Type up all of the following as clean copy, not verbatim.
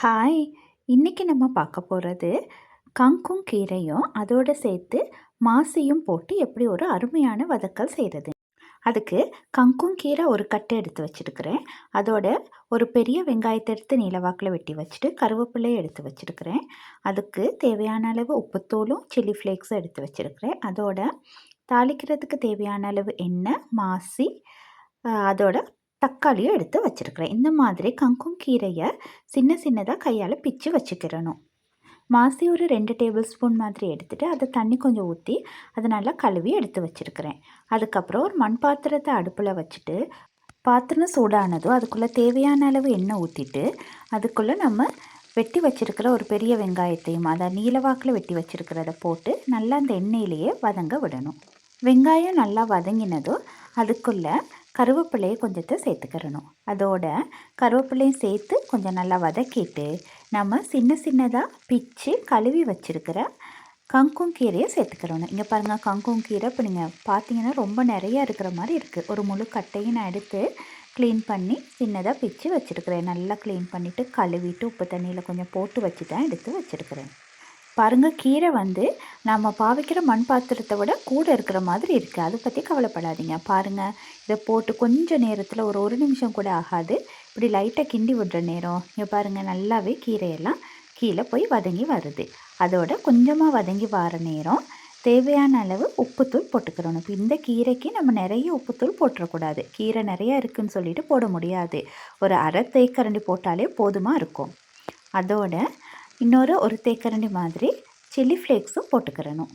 Hi! இன்னைக்கு நம்ம பார்க்க போறது, கங்கும் கீரையும், அதோட சேர்த்து மாசியும் போட்டு எப்படி ஒரு அருமையான வதக்கல் செய்றது. அதுக்கு கங்கும் கீரை ஒரு கட்டு எடுத்து வச்சிருக்கிறேன். அதோட ஒரு பெரிய வெங்காயத்த எடுத்து நீளவாக்குல வெட்டி வச்சுட்டு, கருவேப்பிலைய எடுத்து வச்சிருக்கிறேன். அதுக்கு தேவையான அளவு உப்புத்தூளும், சில்லி ஃப்ளேக்ஸும் எடுத்து வச்சிருக்கிறேன். அதோட தாளிக்கிறதுக்கு தேவையான அளவு எண்ணெய், மாசி, அதோட தக்காளியும் எடுத்து வச்சிருக்கிறேன். இந்த மாதிரி கங்கும் கீரைய சின்ன சின்னதா கையால பிச்சு வச்சுக்கிறணும். மாசி ஒரு 2 டேபிள் ஸ்பூன் மாதிரி எடுத்துட்டு, அதை தண்ணி கொஞ்சம் ஊற்றி அதை நல்லா கழுவி எடுத்து வச்சிருக்கிறேன். அதுக்கப்புறம் ஒரு மண் பாத்திரத்தை அடுப்பில் வச்சுட்டு, பாத்திரம் சூடானதும் அதுக்குள்ளே தேவையான அளவு எண்ணெய் ஊற்றிட்டு, அதுக்குள்ளே நம்ம வெட்டி வச்சிருக்கிற ஒரு பெரிய வெங்காயத்தையும் அதை நீளவாக்கில் வெட்டி வச்சிருக்கிறத போட்டு நல்லா அந்த எண்ணெயிலேயே வதங்க விடணும். வெங்காயம் நல்லா வதங்கினதும் அதுக்குள்ளே கருவேப்பிலையை கொஞ்சத்தை சேர்த்துக்கிறணும். அதோட கருவேப்பிலையும் சேர்த்து கொஞ்சம் நல்லா வதக்கிட்டு, நம்ம சின்ன சின்னதாக பிச்சு கழுவி வச்சுருக்கிற கங்கும் கீரையை சேர்த்துக்கிறணும். இங்கே பாருங்கள், கங்கும் கீரை இப்போ நீங்கள் பார்த்தீங்கன்னா ரொம்ப நிறையா இருக்கிற மாதிரி இருக்குது. ஒரு முழு கட்டையும் நான் எடுத்து க்ளீன் பண்ணி சின்னதாக பிச்சு வச்சுருக்கிறேன். நல்லா க்ளீன் பண்ணிவிட்டு கழுவிட்டு உப்பு தண்ணியில் கொஞ்சம் போட்டு வச்சு தான் எடுத்து வச்சுருக்கிறேன். பாருங்கள், கீரை நம்ம பாவிக்கிற மண் பாத்திரத்தை விட கூட இருக்கிற மாதிரி இருக்குது. அதை பற்றி கவலைப்படாதீங்க. பாருங்கள், இதை போட்டு கொஞ்சம் நேரத்தில் ஒரு நிமிஷம் கூட ஆகாது. இப்படி லைட்டாக கிண்டி விடுற நேரம் இங்கே பாருங்கள், நல்லாவே கீரையெல்லாம் கீழே போய் வதங்கி வருது. அதோட கொஞ்சமாக வதங்கி வர நேரம் தேவையான அளவு உப்புத்தூள் போட்டுக்கிறணும். இப்போ இந்த கீரைக்கு நம்ம நிறைய உப்புத்தூள் போட்டுறக்கூடாது. கீரை நிறையா இருக்குதுன்னு சொல்லிட்டு போட முடியாது. ஒரு அரை தேக்கரண்டி போட்டாலே போதுமாக இருக்கும். அதோட ஒரு தேக்கரண்டி மாதிரி சில்லி ஃப்ளேக்ஸும் போட்டுக்கிறணும்.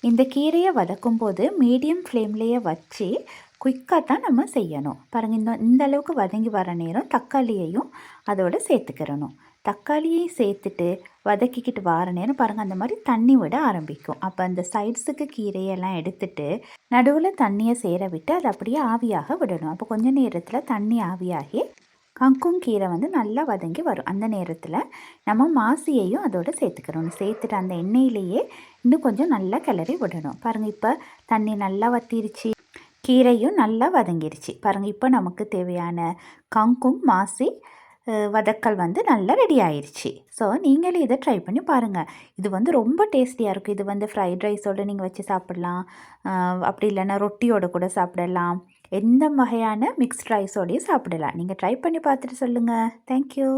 இந்த கீரையை வதக்கும் போது மீடியம் ஃப்ளேம்லேயே வச்சு குயிக்காக தான் நம்ம செய்யணும். பாருங்கள், இந்த அளவுக்கு வதங்கி வர நேரம் தக்காளியையும் அதோடு சேர்த்துக்கிறணும். தக்காளியையும் சேர்த்துட்டு வதக்கிக்கிட்டு வர நேரம் பாருங்கள், அந்த மாதிரி தண்ணி விட ஆரம்பிக்கும். அப்போ அந்த சைட்ஸுக்கு கீரையெல்லாம் எடுத்துட்டு நடுவில் தண்ணியை சேர விட்டு அதை அப்படியே ஆவியாக விடணும். அப்போ கொஞ்சம் நேரத்தில் தண்ணி ஆவியாகி கங்கும் கீரை நல்லா வதங்கி வரும். அந்த நேரத்தில் நம்ம மாசியையும் அதோடு சேர்த்துக்கிறணும். சேர்த்துட்டு அந்த எண்ணெயிலேயே இன்னும் கொஞ்சம் நல்லா கிளறி விடணும். பாருங்கள், இப்போ தண்ணி நல்லா வற்றிருச்சு, கீரையும் நல்லா வதங்கிருச்சு. பாருங்கள், இப்போ நமக்கு தேவையான கங்கும் மாசி வதக்கல் நல்லா ரெடி ஆயிடுச்சு. ஸோ நீங்களே இதை ட்ரை பண்ணி பாருங்கள். இது ரொம்ப டேஸ்டியாக இருக்கும். இது ஃப்ரைட் ரைஸோடு நீங்கள் வச்சு சாப்பிட்லாம். அப்படி இல்லைன்னா ரொட்டியோடு கூட சாப்பிடலாம். எந்த வகையான மிக்ஸ்ட் ரைஸோடையும் சாப்பிடலாம். நீங்கள் ட்ரை பண்ணி பார்த்துட்டு சொல்லுங்கள். தேங்க்யூ.